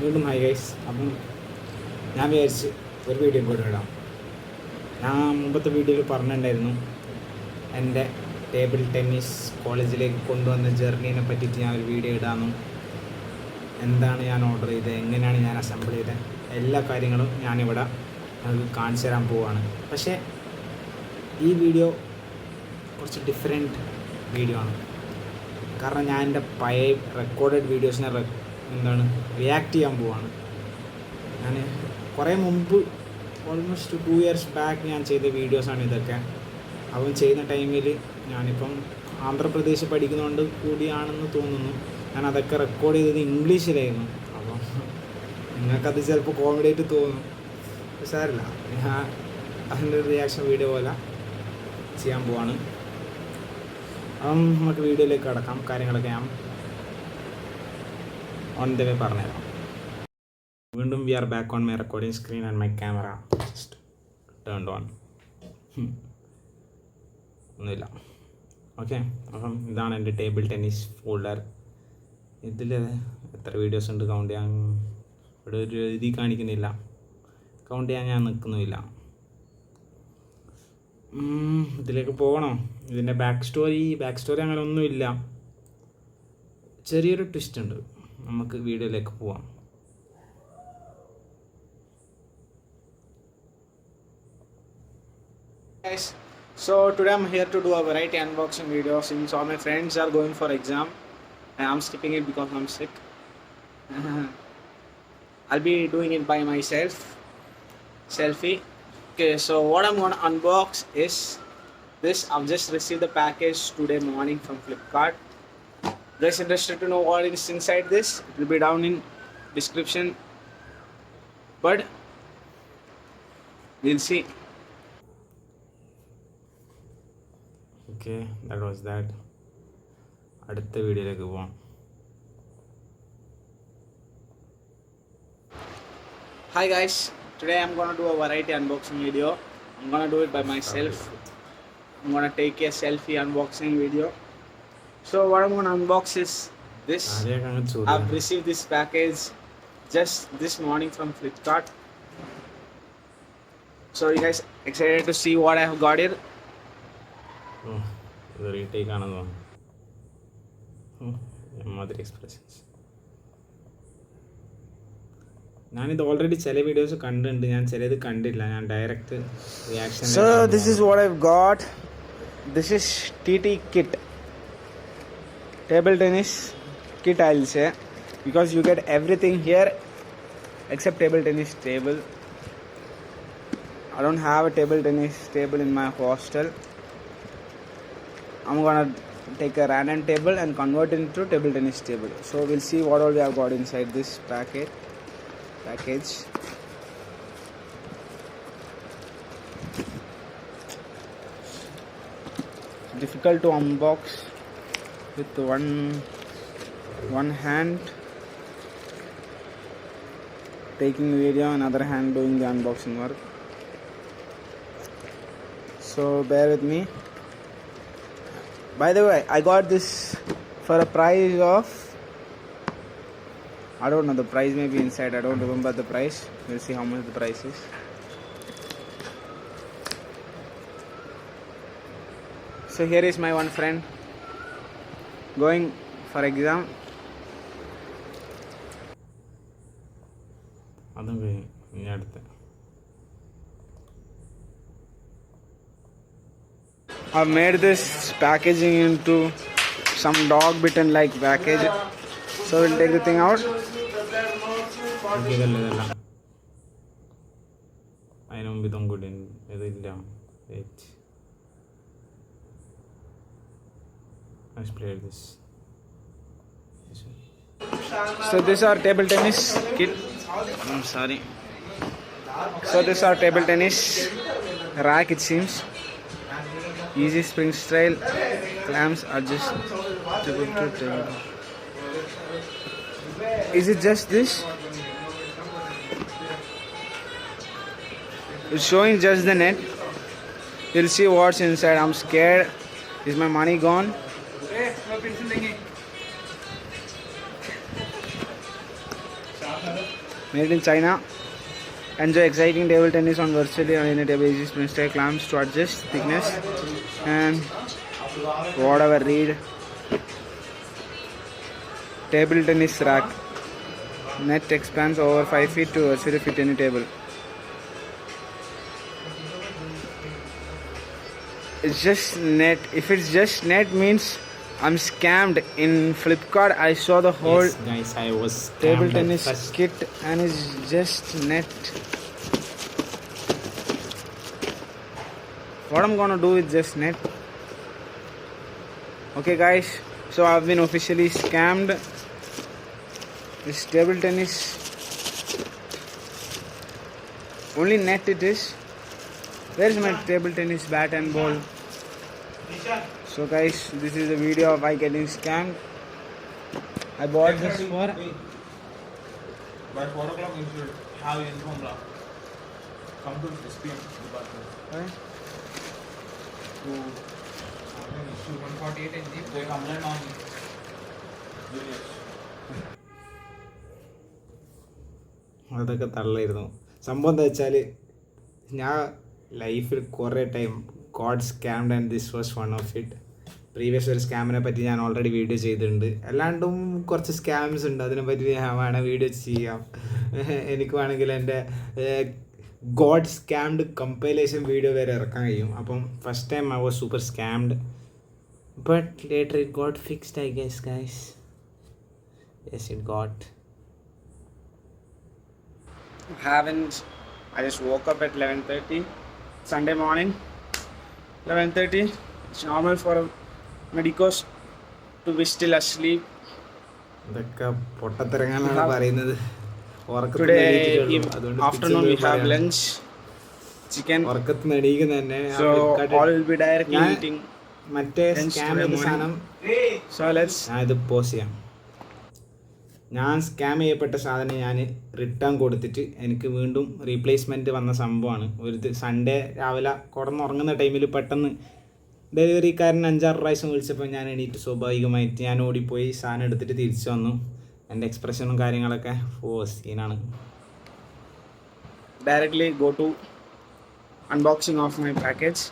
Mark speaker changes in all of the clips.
Speaker 1: വീണ്ടും hi guys. അപ്പം ഞാൻ വിചാരിച്ച് ഒരു വീഡിയോ കൂടെ ഇടാം. ഞാൻ മുമ്പത്തെ വീഡിയോയിൽ പറഞ്ഞിട്ടുണ്ടായിരുന്നു എൻ്റെ ടേബിൾ ടെന്നീസ് കോളേജിലേക്ക് കൊണ്ടുവന്ന ജേർണീനെ പറ്റിയിട്ട് ഞാൻ ഒരു വീഡിയോ ഇടാമെന്നും എന്താണ് ഞാൻ ഓർഡർ ചെയ്തത്, എങ്ങനെയാണ് ഞാൻ അസംബിൾ ചെയ്തത്, എല്ലാ കാര്യങ്ങളും ഞാനിവിടെ കാണിച്ചു തരാൻ പോവുകയാണ്. പക്ഷേ ഈ വീഡിയോ കുറച്ച് ഡിഫറെൻറ്റ് വീഡിയോ ആണ്. കാരണം ഞാൻ എൻ്റെ പഴയ റെക്കോർഡഡ് വീഡിയോസിനെ റിയാക്ട് ചെയ്യാൻ പോവാണ്. ഞാൻ കുറേ മുമ്പ് ഓൾമോസ്റ്റ് 2 years ബാക്ക് ഞാൻ ചെയ്ത വീഡിയോസാണ് ഇതൊക്കെ. അവൻ ചെയ്യുന്ന ടൈമിൽ ഞാനിപ്പം ആന്ധ്രാപ്രദേശ് പഠിക്കുന്നതുകൊണ്ട് കൂടിയാണെന്ന് തോന്നുന്നു. ഞാൻ അതൊക്കെ റെക്കോർഡ് ചെയ്തത് ഇംഗ്ലീഷിലായിരുന്നു. അപ്പം നിങ്ങൾക്കത് ചിലപ്പോൾ കോമഡി ആയിട്ട് തോന്നും. സാരമില്ല, ഞാൻ അതിൻ്റെ ഒരു റിയാക്ഷൻ വീഡിയോ പോലെ ചെയ്യാൻ പോവാണ്. അപ്പം നമുക്ക് വീഡിയോയിലേക്ക് കടക്കാം. കാര്യങ്ങളൊക്കെ ഞാൻ ഓൺ ദ വേ പറഞ്ഞുതരാം. വീണ്ടും we are back on my recording screen and my camera just turned on. ഒന്നുമില്ല. ഓക്കെ, അപ്പം ഇതാണ് എൻ്റെ ടേബിൾ ടെന്നീസ് ഫോൾഡർ. ഇതിൽ എത്ര വീഡിയോസ് ഉണ്ട് കൗണ്ട് ചെയ്യാൻ ഇവിടെ ഒരു എഴുതി കാണിക്കുന്നില്ല. കൗണ്ട് ചെയ്യാൻ ഞാൻ നിൽക്കുന്നുമില്ല. ഇതിലേക്ക് പോകണോ? ഇതിൻ്റെ ബാക്ക് സ്റ്റോറി അങ്ങനെ ഒന്നുമില്ല. ചെറിയൊരു ട്വിസ്റ്റ് ഉണ്ട്. നമുക്ക് വീഡിയോയിലേക്ക് പോവാം. Guys, so today I'm here to do a variety unboxing video since all my friends are going for exam and I'm skipping it because I'm sick. I'll be doing it by myself. Selfie. Okay, so what I'm gonna unbox is this. I've just received the package today morning from Flipkart. Guys interested to know what is inside this? It will be down in description. But we'll see. Okay, that was that. അടുത്ത വീഡിയോയിലേക്ക് പോവാം. Hi guys, today I'm gonna do a variety unboxing video. I'm gonna do it by myself. I'm gonna take a selfie unboxing video. So what I'm gonna unbox is this. I've received this package just this morning from Flipkart. So you guys excited to see what I have got here? ഇത് retake ആണെന്ന് തോന്നുന്നു. മാതിരി expressions. ഞാനിത് already ചില videos കണ്ടിട്ടുണ്ട്, ഞാൻ ചിലത് കണ്ടില്ല. ഞാൻ direct reaction. So this is what I've got. This is TT kit. Table tennis kit I'll say, because you get everything here except table tennis table. I don't have a table tennis table in my hostel. I'm gonna take a random table and convert it into table tennis table. So we'll see what all we have got inside this package. Difficult to unbox with one hand taking video, another hand doing the unboxing work. So bear with me. By the way, I got this for a price of, I don't know, the price may be inside, I don't remember the price. We'll see how much the price is. So here is my one friend going for exam. I've made this packaging into some dog bitten like package. So we'll take the thing out. Let's play this. So this is our table tennis kit. I'm sorry. So this is our table tennis rack, it seems. Easy spring style, clamps adjust. Is it just this? It's showing just the net. We'll see what's inside. I'm scared. Is my money gone? Made in China. Enjoy exciting table tennis on virtually unlimited basis. Mistake clamps to adjust thickness and whatever. Read table tennis rack. Net expands over 5 feet to virtually fit any table. It's just net. If it's just net means I'm scammed. In Flipkart I saw the whole
Speaker 2: guys, I was
Speaker 1: table tennis kit and it's just net. What I'm gonna do with just net? Okay guys, so I've been officially scammed. This table tennis, only net it is. Where is my table tennis bat and ball? So guys, this is the video of I getting scammed. I bought this for...
Speaker 2: By 4 o'clock you should have uniform now. Come to SPM department.
Speaker 1: Right?
Speaker 2: To issue 148 and they complain on juniors.
Speaker 1: അതൊക്കെ തള്ളായിരുന്നു. സംഭവം എന്താ വെച്ചാൽ ഞാൻ ലൈഫിൽ കുറേ time got scammed and this was one of it. Previous ഒരു സ്കാമിനെ പറ്റി ഞാൻ ഓൾറെഡി വീഡിയോ ചെയ്തിട്ടുണ്ട്. അല്ലാണ്ടും കുറച്ച് സ്കാംസ് ഉണ്ട്, അതിനെപ്പറ്റി ഞാൻ വേണം വീഡിയോ ചെയ്യാം. എനിക്ക് വേണമെങ്കിൽ എൻ്റെ ഗോഡ് സ്കാംഡ് കമ്പൈലേഷൻ വീഡിയോ വരെ ഇറക്കാൻ കഴിയും. അപ്പം first time I was super scammed but later it got fixed I guess guys. Yes it got. I just woke up at 11:30 Sunday morning. 11:30. It's normal for medicos to be still asleep. ഇതൊക്കെ പൊട്ടത്തിറങ്ങാനാണ് പറയുന്നത്. Today afternoon we have lunch, chicken. ഉറക്കത്തിന് എണീക്കുന്ന തന്നെ. So all will be directly eating. മറ്റേ scam ചെയ്ത സാധനം. So let's ഇത് pose ചെയ്യാം. ഞാൻ സ്കാം ചെയ്യപ്പെട്ട സാധനം ഞാൻ റിട്ടേൺ കൊടുത്തിട്ട് എനിക്ക് വീണ്ടും റീപ്ലേസ്മെൻറ്റ് വന്ന സംഭവമാണ്. ഒരു സൺഡേ രാവിലെ കിടന്നുറങ്ങുന്ന ടൈമിൽ പെട്ടെന്ന് ഡെലിവറിക്കാരൻ 5-6 പ്രാവശ്യം വിളിച്ചപ്പോൾ ഞാൻ എണീറ്റ് സ്വാഭാവികമായിട്ട് ഞാൻ ഓടിപ്പോയി സാധനം എടുത്തിട്ട് തിരിച്ചു വന്നു. എൻ്റെ എക്സ്പ്രഷനും കാര്യങ്ങളൊക്കെ സീനാണ്. Directly go to unboxing of my package.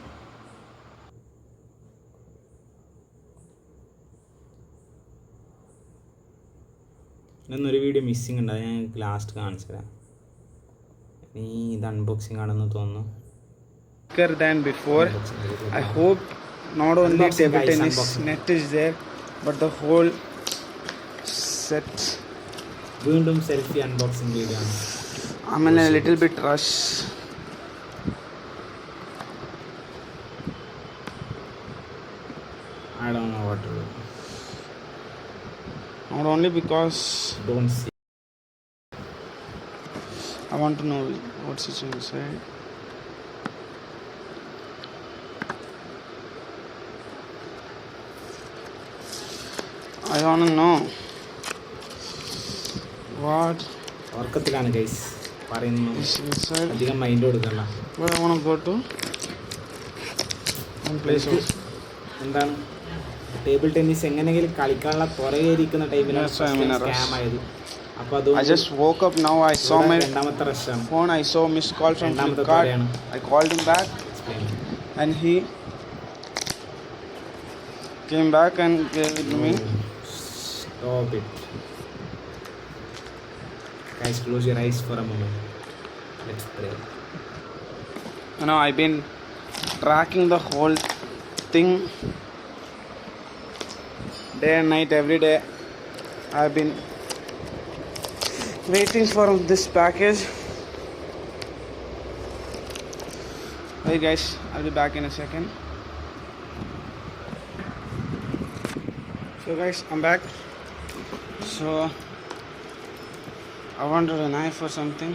Speaker 1: ഇന്നൊരു വീഡിയോ മിസ്സിങ് ഉണ്ട്, അത് ഞാൻ ലാസ്റ്റ് കാണിച്ചു തരാം. നീ ഇത് അൺബോക്സിങ് ആണെന്ന് തോന്നുന്നു. Than before. I hope not only table tennis net is there but the whole set. വീണ്ടും സെൽഫി അൺബോക്സിങ് വീഡിയോ ആണ്. I'm in a little bit rush. I don't know what to do. Not only because don't see. I want to know what's inside. I want to know what ഉറക്കത്തിലാണ് guys പറയുന്നു. അധികം mind കൊടുക്കണ്ട. But I want to go to one place. എന്താണ് table tennis എങ്ങനെയെങ്കിലും കളിക്കാനുള്ള പുറകേരിക്കുന്ന ടൈമിലാണ് scam ആയത്. അപ്പോൾ അത് I just woke up now. I saw my രണ്ടാമത്തെ റഷാണ് phone. I saw missed call from Flipkart. I called him back and he came back and gave it to me. Stop it. Guys, close your eyes for a moment. Let's pray. You know, I've been tracking the whole thing day and night, every day. I've been waiting for this package. Hey guys, I'll be back in a second. So guys, I'm back. So I wanted a knife or something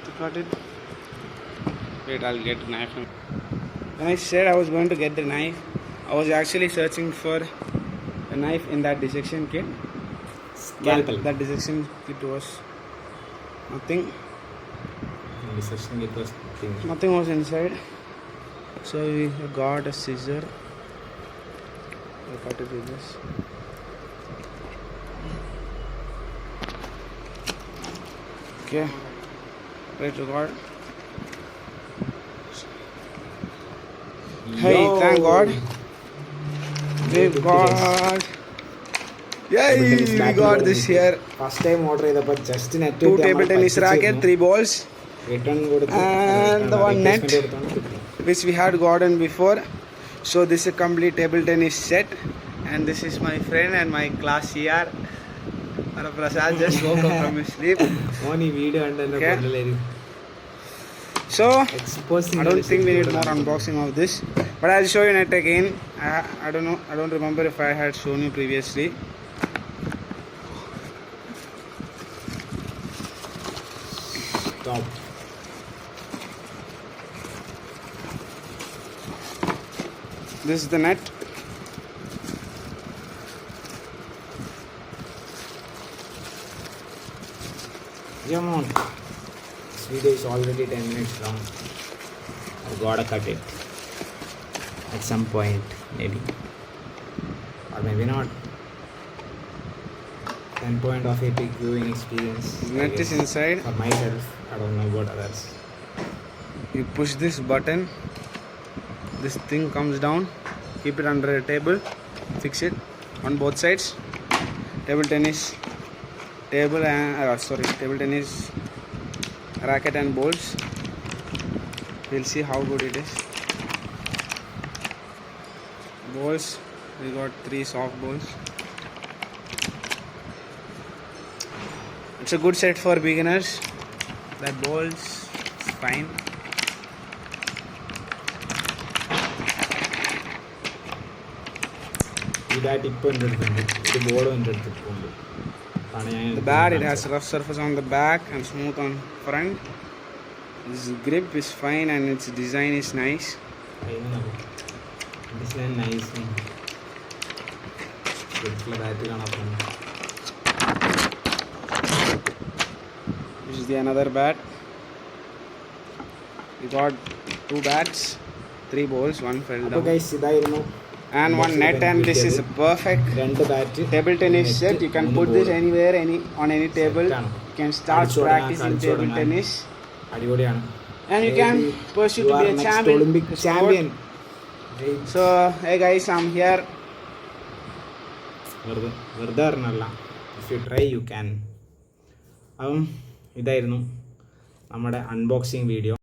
Speaker 1: to cut it. Wait, I'll get a knife. When I said I was going to get the knife, I was actually searching for a knife in that dissection kit. Scalpel. That dissection kit was nothing. Dissection kit was nothing was inside. So we got a scissor. I cut it with this.
Speaker 3: Okay. Wait, record. Hey, thank God. We've got. Yay! We got this here.
Speaker 1: First time order ചെയ്തപ്പോൾ just net
Speaker 3: 2 table tennis racket, 3 balls,
Speaker 1: return കൊടുത്ത്
Speaker 3: and the one net
Speaker 1: കൊടുത്താണ് കിട്ടി.
Speaker 3: which we had gotten before. So this is a complete table tennis set, and this is my friend and my class here. Prasad just woke up from his sleep.
Speaker 1: മോൻ ഈ video കണ്ട് എന്നെ
Speaker 3: Okay.
Speaker 1: കൊല്ലലായിരുന്നു.
Speaker 3: So
Speaker 1: Exposing
Speaker 3: I don't
Speaker 1: the
Speaker 3: think we need
Speaker 1: secret
Speaker 3: more
Speaker 1: of-
Speaker 3: unboxing of this, but I'll show you net again. I don't know. I don't remember if I had shown you previously.
Speaker 1: Stop.
Speaker 3: This is the net.
Speaker 1: Come on. This video is already 10 minutes long. I gotta cut it at some point, maybe, or maybe not. 10 point of epic viewing experience. I
Speaker 3: Net is
Speaker 1: guess.
Speaker 3: inside.
Speaker 1: For myself, I don't know about others.
Speaker 3: You push this button. This thing comes down. Keep it under a table. Fix it on both sides. Table tennis. Table tennis racket and balls. We'll see how good it is. Balls, we got 3 soft balls. It's a good set for beginners. That balls is fine.
Speaker 1: ഈ bat ഇപ്പോൾ എൻ്റെ അടുത്തുണ്ട്, ഒരു ബോളും എൻ്റെ അടുത്തിട്ടുണ്ട്.
Speaker 3: The bat, it has rough surface on the back and smooth on front. Its grip is fine and its design is nice.
Speaker 1: Design നൈസും ശരിക്കുള്ള bat കാണാൻ.
Speaker 3: This is the another bat. We got 2 bats, 3 balls, 1 fell
Speaker 1: അപ്പോൾ
Speaker 3: down,
Speaker 1: guys ഇതായിരുന്നു
Speaker 3: and 1 net. And this is a perfect
Speaker 1: 2 bat
Speaker 3: table tennis set. You can put this anywhere, on any table.
Speaker 1: Set ആണ്.
Speaker 3: You can start
Speaker 1: കളിച്ചു തുടങ്ങാൻ,
Speaker 3: practicing
Speaker 1: കളിച്ചു
Speaker 3: table
Speaker 1: തുടങ്ങാൻ.
Speaker 3: tennis,
Speaker 1: അടിപൊളിയാണ്.
Speaker 3: and you can pursue to be a champion.
Speaker 1: Olympic
Speaker 3: sport.
Speaker 1: Champion.
Speaker 3: So hey guys, I'm here.
Speaker 1: വെറുതെ പറഞ്ഞല്ല, if you try you can. അപ്പം ഇതായിരുന്നു നമ്മുടെ അൺബോക്സിങ് വീഡിയോ.